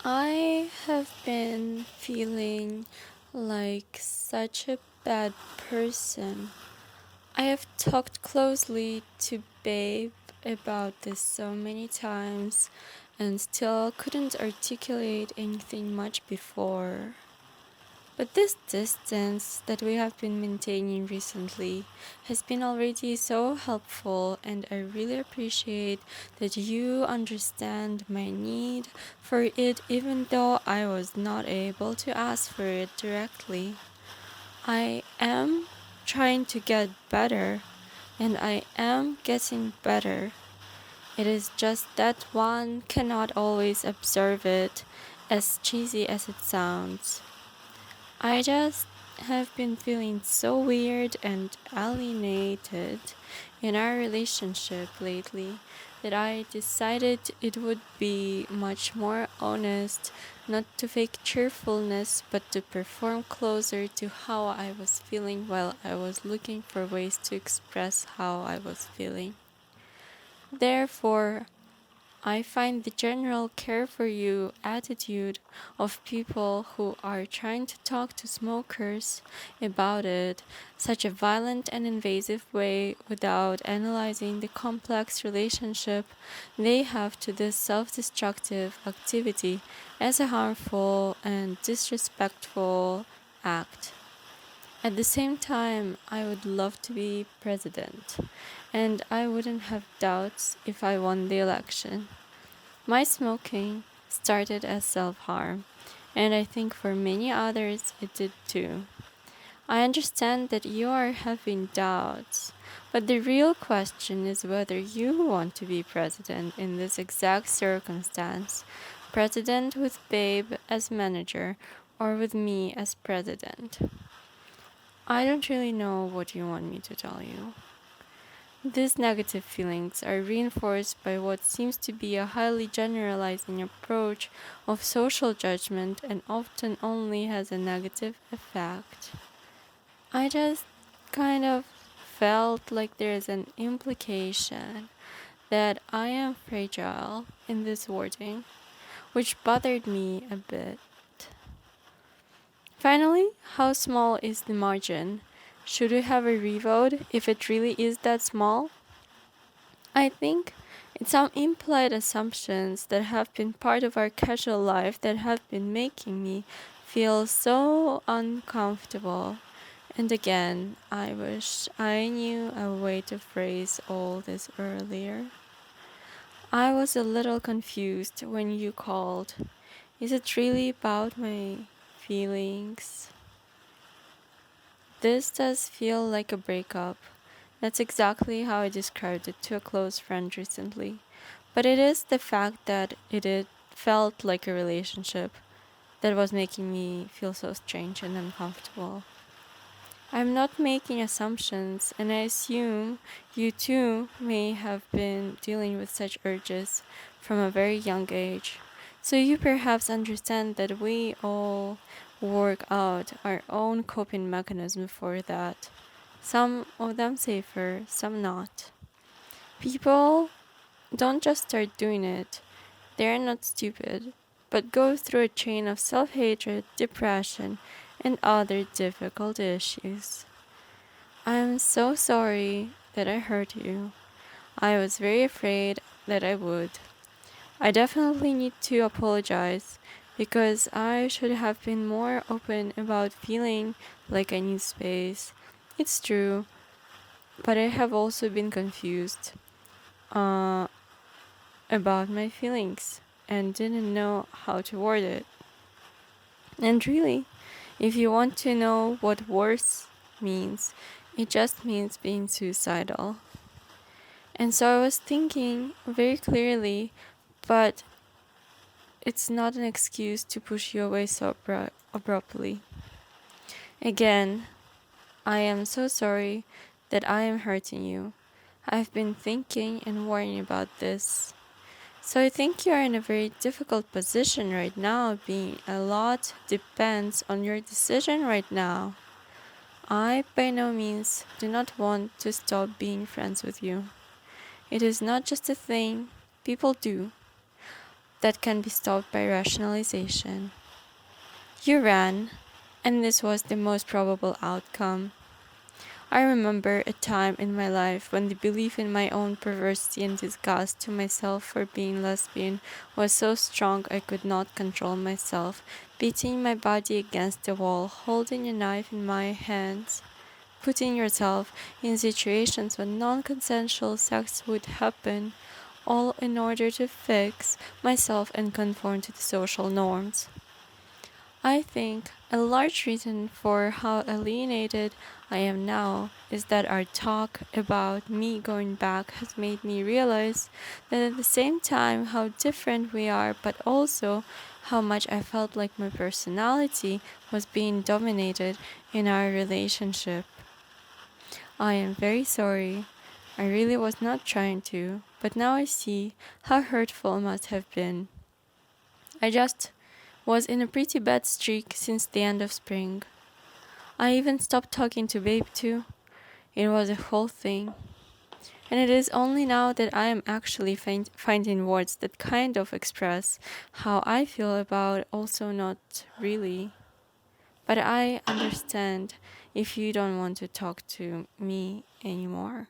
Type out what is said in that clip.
I have been feeling like such a bad person. I have talked closely to Babe about this so many times and still couldn't articulate anything much before. But this distance that we have been maintaining recently has been already so helpful, and I really appreciate that you understand my need for it, even though I was not able to ask for it directly. I am trying to get better, and I am getting better. It is just that one cannot always observe it, as cheesy as it sounds. I just have been feeling so weird and alienated in our relationship lately that I decided it would be much more honest not to fake cheerfulness but to perform closer to how I was feeling while I was looking for ways to express how I was feeling. Therefore, I find the general care for you attitude of people who are trying to talk to smokers about it such a violent and invasive way without analyzing the complex relationship they have to this self-destructive activity as a harmful and disrespectful act. At the same time, I would love to be president, and I wouldn't have doubts if I won the election. My smoking started as self-harm, and I think for many others it did too. I understand that you are having doubts, but the real question is whether you want to be president in this exact circumstance, president with Babe as manager, or with me as president. I don't really know what you want me to tell you. These negative feelings are reinforced by what seems to be a highly generalizing approach of social judgment and often only has a negative effect. I just kind of felt like there is an implication that I am fragile in this wording, which bothered me a bit. Finally, how small is the margin? Should we have a revote if it really is that small? I think it's some implied assumptions that have been part of our casual life that have been making me feel so uncomfortable. And again, I wish I knew a way to phrase all this earlier. I was a little confused when you called. Is it really about my feelings? This does feel like a breakup. That's exactly how I described it to a close friend recently. But it is the fact that it felt like a relationship that was making me feel so strange and uncomfortable. I'm not making assumptions, and I assume you too may have been dealing with such urges from a very young age. So you perhaps understand that we all work out our own coping mechanism for that. Some of them safer, some not. People don't just start doing it. They're not stupid, but go through a chain of self-hatred, depression, and other difficult issues. I'm so sorry that I hurt you. I was very afraid that I would. I definitely need to apologize because I should have been more open about feeling like I need space. It's true, but I have also been confused uh, about my feelings and didn't know how to word it. And really, if you want to know what worse means, it just means being suicidal. And so I was thinking very clearly, but it's not an excuse to push you away so abruptly. Again, I am so sorry that I am hurting you. I've been thinking and worrying about this. So I think you are in a very difficult position right now, being a lot depends on your decision right now. I by no means do not want to stop being friends with you. It is not just a thing people do. that can be stopped by rationalization. You ran, and this was the most probable outcome. I remember a time in my life when the belief in my own perversity and disgust to myself for being lesbian was so strong I could not control myself, beating my body against the wall, holding a knife in my hands, putting yourself in situations when non consensual sex would happen, all in order to fix myself and conform to the social norms. I think a large reason for how alienated I am now is that our talk about me going back has made me realize that at the same time how different we are, but also how much I felt like my personality was being dominated in our relationship. I am very sorry. I really was not trying to, but now I see how hurtful it must have been. I just was in a pretty bad streak since the end of spring. I even stopped talking to Babe too. It was a whole thing. And it is only now that I am actually finding words that kind of express how I feel about also not really. But I understand if you don't want to talk to me anymore.